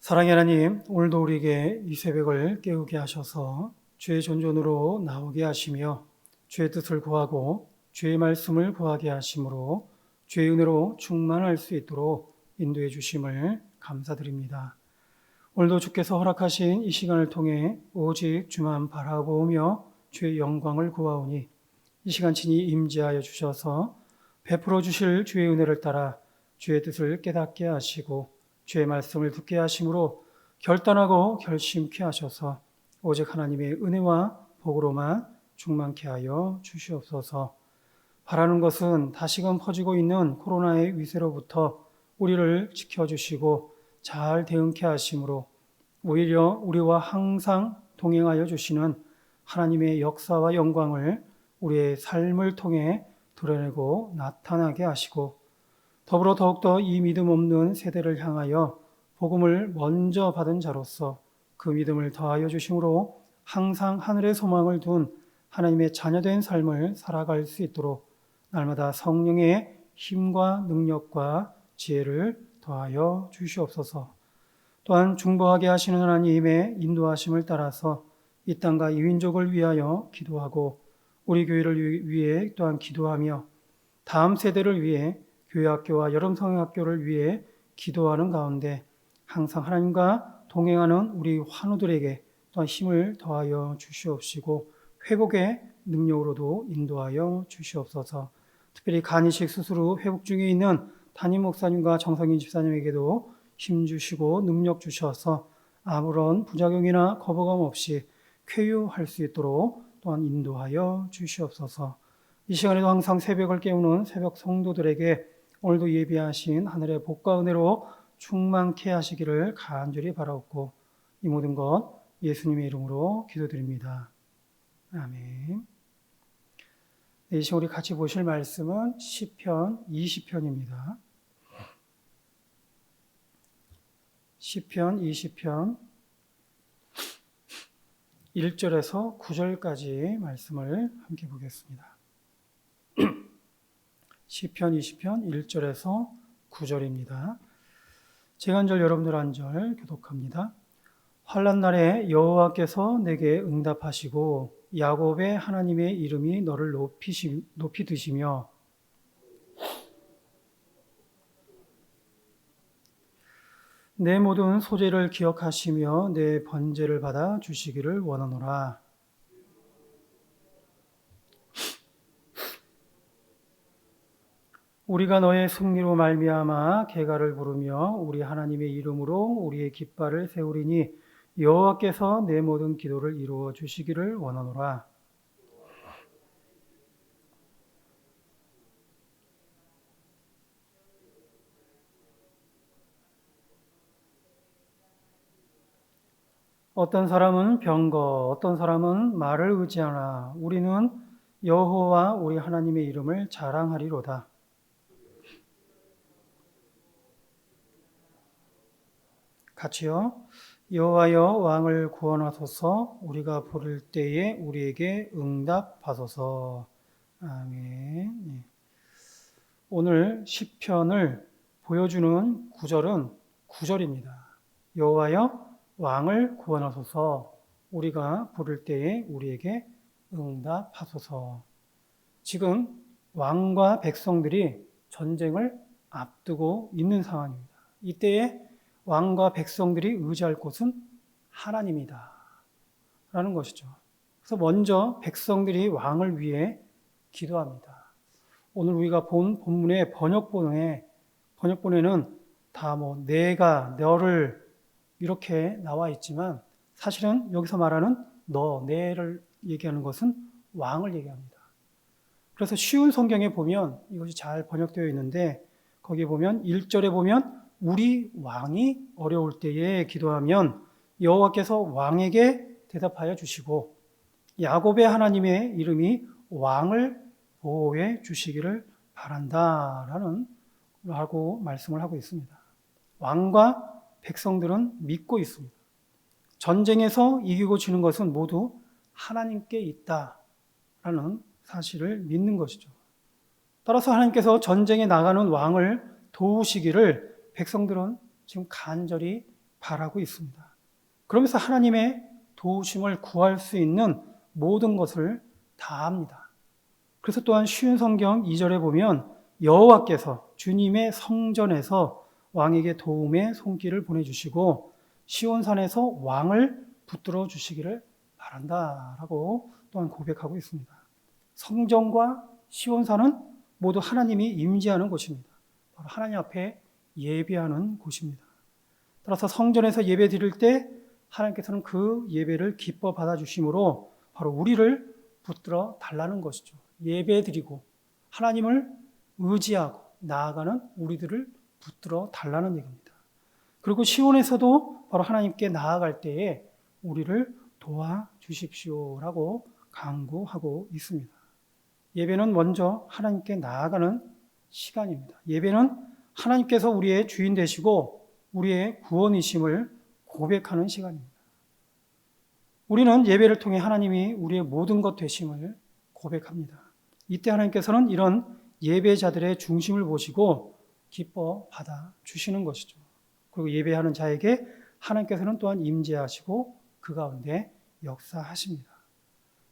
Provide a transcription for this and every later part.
사랑의 하나님, 오늘도 우리에게 이 새벽을 깨우게 하셔서 주의 존존으로 나오게 하시며 주의 뜻을 구하고 주의 말씀을 구하게 하심으로 주의 은혜로 충만할 수 있도록 인도해 주심을 감사드립니다. 오늘도 주께서 허락하신 이 시간을 통해 오직 주만 바라보며 주의 영광을 구하오니 이 시간 친히 임재하여 주셔서 베풀어 주실 주의 은혜를 따라 주의 뜻을 깨닫게 하시고 주의 말씀을 듣게 하심으로 결단하고 결심케 하셔서 오직 하나님의 은혜와 복으로만 충만케 하여 주시옵소서. 바라는 것은 다시금 퍼지고 있는 코로나의 위세로부터 우리를 지켜주시고 잘 대응케 하심으로 오히려 우리와 항상 동행하여 주시는 하나님의 역사와 영광을 우리의 삶을 통해 드러내고 나타나게 하시고 더불어 더욱더 이 믿음 없는 세대를 향하여 복음을 먼저 받은 자로서 그 믿음을 더하여 주심으로 항상 하늘의 소망을 둔 하나님의 자녀된 삶을 살아갈 수 있도록 날마다 성령의 힘과 능력과 지혜를 더하여 주시옵소서. 또한 중보하게 하시는 하나님의 인도하심을 따라서 이 땅과 이민족을 위하여 기도하고 우리 교회를 위해 또한 기도하며 다음 세대를 위해 교회학교와 여름성형학교를 위해 기도하는 가운데 항상 하나님과 동행하는 우리 환우들에게 또한 힘을 더하여 주시옵시고 회복의 능력으로도 인도하여 주시옵소서. 특별히 간이식 수술 후 회복 중에 있는 담임 목사님과 정성인 집사님에게도 힘 주시고 능력 주셔서 아무런 부작용이나 거부감 없이 쾌유할 수 있도록 또한 인도하여 주시옵소서. 이 시간에도 항상 새벽을 깨우는 새벽 성도들에게 오늘도 예비하신 하늘의 복과 은혜로 충만케 하시기를 간절히 바라옵고 이 모든 것 예수님의 이름으로 기도드립니다. 아멘. 이 시간 우리 같이 보실 말씀은 시편 20편입니다. 시편 20편 1절에서 9절까지 말씀을 함께 보겠습니다. 시편 20편 1절에서 9절입니다. 제가 한 절 여러분들 한 절 교독합니다. 환난 날에 여호와께서 내게 응답하시고 야곱의 하나님의 이름이 너를 높이 드시며 내 모든 소재를 기억하시며 내 번제를 받아 주시기를 원하노라. 우리가 너의 승리로 말미암아 개가를 부르며 우리 하나님의 이름으로 우리의 깃발을 세우리니 여호와께서 내 모든 기도를 이루어 주시기를 원하노라. 어떤 사람은 병거, 어떤 사람은 말을 의지하나 우리는 여호와 우리 하나님의 이름을 자랑하리로다. 같이요. 여호와여 왕을 구원하소서. 우리가 부를 때에 우리에게 응답하소서. 아멘. 오늘 시편을 보여주는 구절은 9절입니다. 여호와여 왕을 구원하소서. 우리가 부를 때에 우리에게 응답하소서. 지금 왕과 백성들이 전쟁을 앞두고 있는 상황입니다. 이때에 왕과 백성들이 의지할 곳은 하나님이다 라는 것이죠. 그래서 먼저 백성들이 왕을 위해 기도합니다. 오늘 우리가 본 본문의 번역본에는 다 내가, 너를 이렇게 나와 있지만 사실은 여기서 말하는 너, 내를 얘기하는 것은 왕을 얘기합니다. 그래서 쉬운 성경에 보면 이것이 잘 번역되어 있는데 거기에 보면 1절에 보면 우리 왕이 어려울 때에 기도하면 여호와께서 왕에게 대답하여 주시고 야곱의 하나님의 이름이 왕을 보호해 주시기를 바란다라는 라고 말씀을 하고 있습니다. 왕과 백성들은 믿고 있습니다. 전쟁에서 이기고 지는 것은 모두 하나님께 있다라는 사실을 믿는 것이죠. 따라서 하나님께서 전쟁에 나가는 왕을 도우시기를 백성들은 지금 간절히 바라고 있습니다. 그러면서 하나님의 도우심을 구할 수 있는 모든 것을 다 합니다. 그래서 또한 쉬운 성경 2절에 보면 여호와께서 주님의 성전에서 왕에게 도움의 손길을 보내주시고 시온산에서 왕을 붙들어 주시기를 바란다라고 또한 고백하고 있습니다. 성전과 시온산은 모두 하나님이 임재하는 곳입니다. 바로 하나님 앞에 예배하는 곳입니다. 따라서 성전에서 예배 드릴 때 하나님께서는 그 예배를 기뻐 받아주심으로 바로 우리를 붙들어 달라는 것이죠. 예배 드리고 하나님을 의지하고 나아가는 우리들을 붙들어 달라는 얘기입니다. 그리고 시온에서도 바로 하나님께 나아갈 때에 우리를 도와주십시오라고 간구하고 있습니다. 예배는 먼저 하나님께 나아가는 시간입니다. 예배는 하나님께서 우리의 주인 되시고 우리의 구원이심을 고백하는 시간입니다. 우리는 예배를 통해 하나님이 우리의 모든 것 되심을 고백합니다. 이때 하나님께서는 이런 예배자들의 중심을 보시고 기뻐 받아주시는 것이죠. 그리고 예배하는 자에게 하나님께서는 또한 임재하시고 그 가운데 역사하십니다.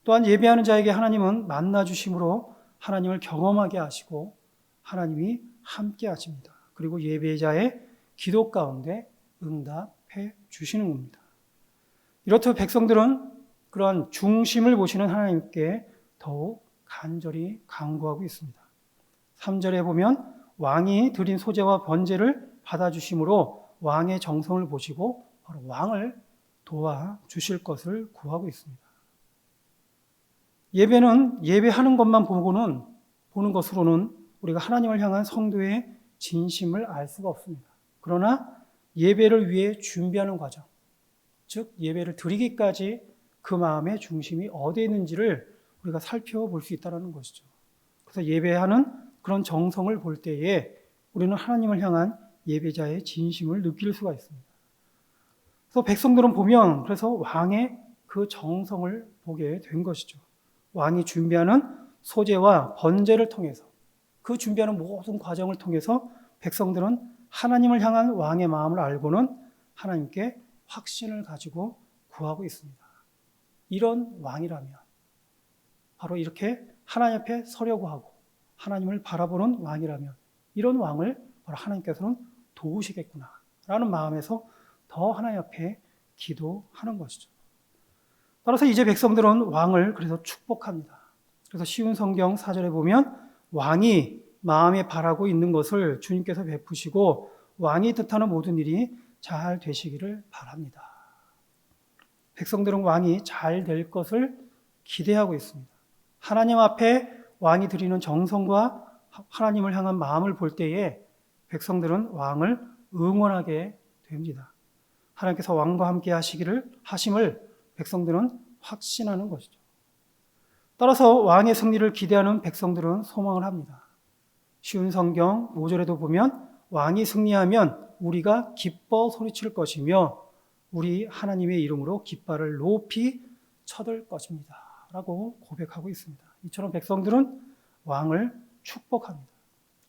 또한 예배하는 자에게 하나님은 만나주심으로 하나님을 경험하게 하시고 하나님이 함께 하십니다. 그리고 예배자의 기도 가운데 응답해 주시는 겁니다. 이렇듯 백성들은 그러한 중심을 보시는 하나님께 더욱 간절히 간구하고 있습니다. 3절에 보면 왕이 드린 소제와 번제를 받아주심으로 왕의 정성을 보시고 바로 왕을 도와주실 것을 구하고 있습니다. 예배는 예배하는 것만 보는 것으로는 우리가 하나님을 향한 성도의 진심을 알 수가 없습니다. 그러나 예배를 위해 준비하는 과정, 즉 예배를 드리기까지 그 마음의 중심이 어디에 있는지를 우리가 살펴볼 수 있다는 것이죠. 그래서 예배하는 그런 정성을 볼 때에 우리는 하나님을 향한 예배자의 진심을 느낄 수가 있습니다. 그래서 백성들은 보면 그래서 왕의 그 정성을 보게 된 것이죠. 왕이 준비하는 소제와 번제를 통해서 그 준비하는 모든 과정을 통해서 백성들은 하나님을 향한 왕의 마음을 알고는 하나님께 확신을 가지고 구하고 있습니다. 이런 왕이라면 바로 이렇게 하나님 앞에 서려고 하고 하나님을 바라보는 왕이라면 이런 왕을 바로 하나님께서는 도우시겠구나라는 마음에서 더 하나님 앞에 기도하는 것이죠. 따라서 이제 백성들은 왕을 그래서 축복합니다. 그래서 쉬운 성경 4절에 보면 왕이 마음에 바라고 있는 것을 주님께서 베푸시고 왕이 뜻하는 모든 일이 잘 되시기를 바랍니다. 백성들은 왕이 잘 될 것을 기대하고 있습니다. 하나님 앞에 왕이 드리는 정성과 하나님을 향한 마음을 볼 때에 백성들은 왕을 응원하게 됩니다. 하나님께서 왕과 함께 하심을 백성들은 확신하는 것이죠. 따라서 왕의 승리를 기대하는 백성들은 소망을 합니다. 쉬운 성경 5절에도 보면 왕이 승리하면 우리가 기뻐 소리칠 것이며 우리 하나님의 이름으로 깃발을 높이 쳐들 것입니다. 라고 고백하고 있습니다. 이처럼 백성들은 왕을 축복합니다.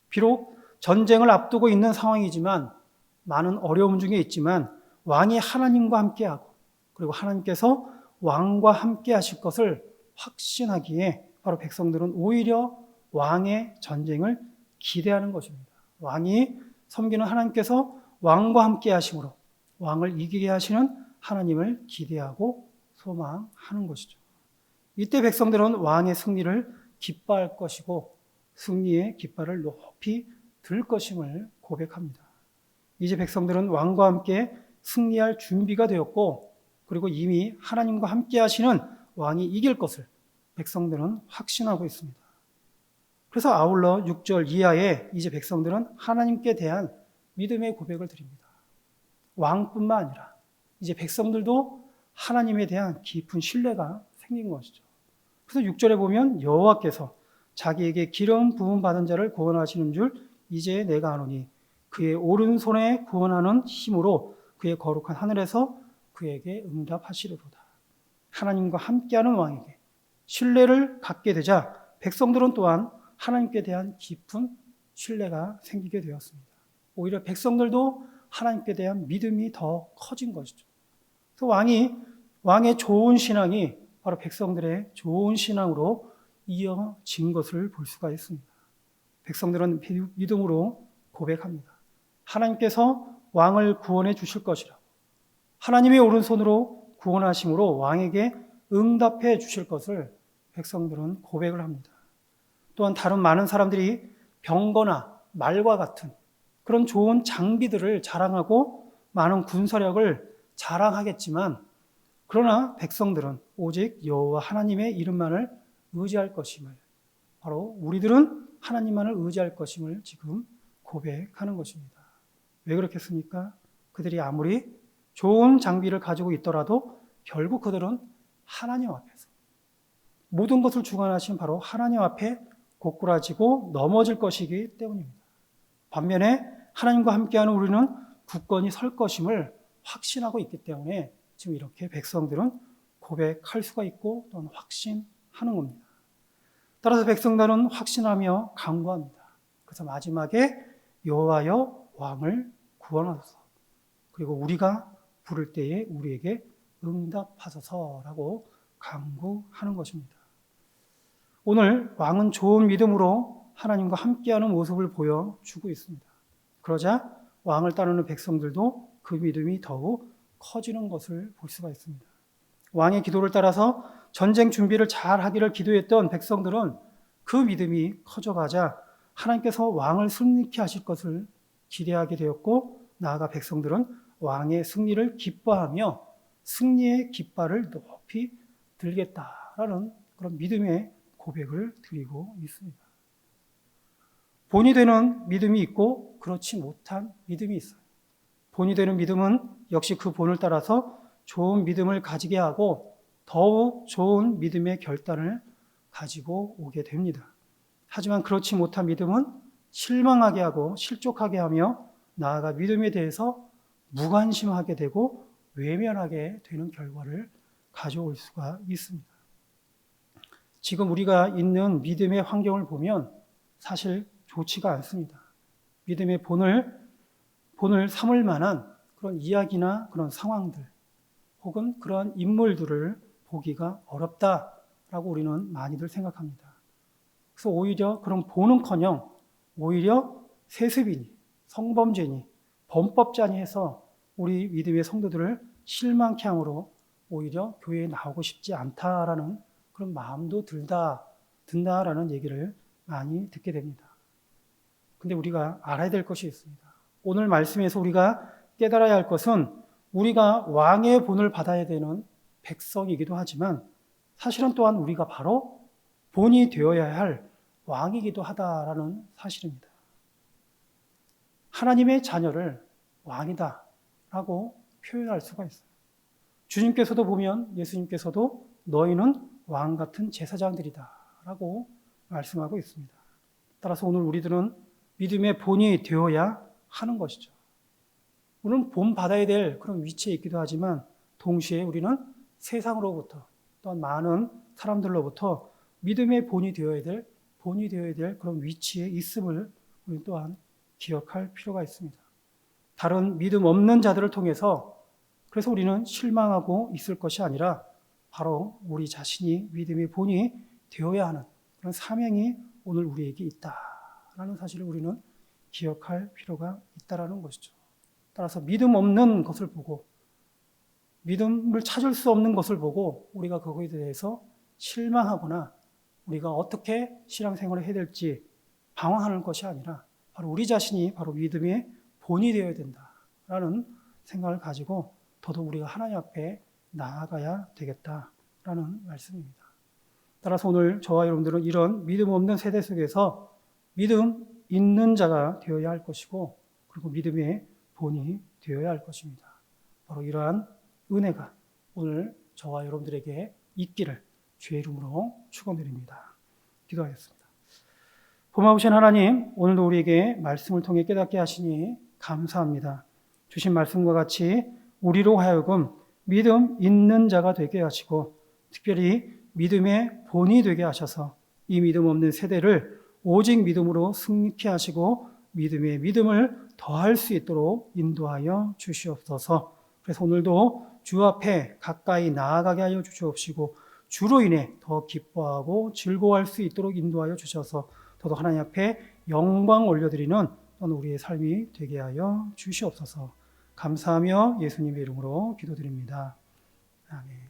비록 전쟁을 앞두고 있는 상황이지만 많은 어려움 중에 있지만 왕이 하나님과 함께하고 그리고 하나님께서 왕과 함께 하실 것을 확신하기에 바로 백성들은 오히려 왕의 전쟁을 기대하는 것입니다. 왕이 섬기는 하나님께서 왕과 함께 하심으로 왕을 이기게 하시는 하나님을 기대하고 소망하는 것이죠. 이때 백성들은 왕의 승리를 기뻐할 것이고 승리의 깃발을 높이 들 것임을 고백합니다. 이제 백성들은 왕과 함께 승리할 준비가 되었고 그리고 이미 하나님과 함께 하시는 왕이 이길 것을 백성들은 확신하고 있습니다. 그래서 아울러 6절 이하에 이제 백성들은 하나님께 대한 믿음의 고백을 드립니다. 왕뿐만 아니라 이제 백성들도 하나님에 대한 깊은 신뢰가 생긴 것이죠. 그래서 6절에 보면 여호와께서 자기에게 기름 부음 받은 자를 구원하시는 줄 이제 내가 아노니 그의 오른손에 구원하는 힘으로 그의 거룩한 하늘에서 그에게 응답하시리로다. 하나님과 함께하는 왕에게 신뢰를 갖게 되자 백성들은 또한 하나님께 대한 깊은 신뢰가 생기게 되었습니다. 오히려 백성들도 하나님께 대한 믿음이 더 커진 것이죠. 그래서 왕의 좋은 신앙이 바로 백성들의 좋은 신앙으로 이어진 것을 볼 수가 있습니다. 백성들은 믿음으로 고백합니다. 하나님께서 왕을 구원해 주실 것이라고. 하나님의 오른손으로 구원하심으로 왕에게 응답해 주실 것을 백성들은 고백을 합니다. 또한 다른 많은 사람들이 병거나 말과 같은 그런 좋은 장비들을 자랑하고 많은 군사력을 자랑하겠지만, 그러나 백성들은 오직 여호와 하나님의 이름만을 의지할 것임을, 바로 우리들은 하나님만을 의지할 것임을 지금 고백하는 것입니다. 왜 그렇겠습니까? 그들이 아무리 좋은 장비를 가지고 있더라도 결국 그들은 하나님 앞에서 모든 것을 주관하신 바로 하나님 앞에 고꾸라지고 넘어질 것이기 때문입니다. 반면에 하나님과 함께하는 우리는 굳건히 설 것임을 확신하고 있기 때문에 지금 이렇게 백성들은 고백할 수가 있고 또는 확신하는 겁니다. 따라서 백성들은 확신하며 간구합니다. 그래서 마지막에 여호와여 왕을 구원하소서, 그리고 우리가 부를 때에 우리에게 응답하소서라고 간구하는 것입니다. 오늘 왕은 좋은 믿음으로 하나님과 함께하는 모습을 보여주고 있습니다. 그러자 왕을 따르는 백성들도 그 믿음이 더욱 커지는 것을 볼 수가 있습니다. 왕의 기도를 따라서 전쟁 준비를 잘 하기를 기도했던 백성들은 그 믿음이 커져가자 하나님께서 왕을 승리케 하실 것을 기대하게 되었고, 나아가 백성들은 왕의 승리를 기뻐하며 승리의 깃발을 높이 들겠다라는 그런 믿음의 고백을 드리고 있습니다. 본이 되는 믿음이 있고 그렇지 못한 믿음이 있어요. 본이 되는 믿음은 역시 그 본을 따라서 좋은 믿음을 가지게 하고 더욱 좋은 믿음의 결단을 가지고 오게 됩니다. 하지만 그렇지 못한 믿음은 실망하게 하고 실족하게 하며 나아가 믿음에 대해서 무관심하게 되고 외면하게 되는 결과를 가져올 수가 있습니다. 지금 우리가 있는 믿음의 환경을 보면 사실 좋지가 않습니다. 믿음의 본을 삼을 만한 그런 이야기나 그런 상황들 혹은 그러한 인물들을 보기가 어렵다라고 우리는 많이들 생각합니다. 그래서 오히려 그런 보는커녕 오히려 세습이니 성범죄니 범법자니 해서 우리 믿음의 성도들을 실망케 함으로 오히려 교회에 나오고 싶지 않다라는 그런 마음도 든다라는 얘기를 많이 듣게 됩니다. 근데 우리가 알아야 될 것이 있습니다. 오늘 말씀에서 우리가 깨달아야 할 것은 우리가 왕의 본을 받아야 되는 백성이기도 하지만 사실은 또한 우리가 바로 본이 되어야 할 왕이기도 하다라는 사실입니다. 하나님의 자녀를 왕이다라고 표현할 수가 있어요. 주님께서도 보면 예수님께서도 너희는 왕 같은 제사장들이다라고 말씀하고 있습니다. 따라서 오늘 우리들은 믿음의 본이 되어야 하는 것이죠. 우리는 본 받아야 될 그런 위치에 있기도 하지만 동시에 우리는 세상으로부터 또한 많은 사람들로부터 믿음의 본이 되어야 될 그런 위치에 있음을 우리 또한 기억할 필요가 있습니다. 다른 믿음 없는 자들을 통해서 그래서 우리는 실망하고 있을 것이 아니라 바로 우리 자신이 믿음의 본이 되어야 하는 그런 사명이 오늘 우리에게 있다라는 사실을 우리는 기억할 필요가 있다라는 것이죠. 따라서 믿음 없는 것을 보고 믿음을 찾을 수 없는 것을 보고 우리가 그거에 대해서 실망하거나 우리가 어떻게 신앙생활을 해야 될지 방황하는 것이 아니라 바로 우리 자신이 바로 믿음의 본이 되어야 된다라는 생각을 가지고 더더욱 우리가 하나님 앞에 나아가야 되겠다라는 말씀입니다. 따라서 오늘 저와 여러분들은 이런 믿음 없는 세대 속에서 믿음 있는 자가 되어야 할 것이고 그리고 믿음의 본이 되어야 할 것입니다. 바로 이러한 은혜가 오늘 저와 여러분들에게 있기를 주의 이름으로 축원드립니다. 기도하겠습니다. 고마우신 하나님, 오늘도 우리에게 말씀을 통해 깨닫게 하시니 감사합니다. 주신 말씀과 같이 우리로 하여금 믿음 있는 자가 되게 하시고 특별히 믿음의 본이 되게 하셔서 이 믿음 없는 세대를 오직 믿음으로 승리케 하시고 믿음에 믿음을 더할 수 있도록 인도하여 주시옵소서. 그래서 오늘도 주 앞에 가까이 나아가게 하여 주시옵시고 주로 인해 더 기뻐하고 즐거워할 수 있도록 인도하여 주셔서 더더 하나님 앞에 영광 올려드리는 또는 우리의 삶이 되게 하여 주시옵소서. 감사하며 예수님의 이름으로 기도드립니다. 아멘.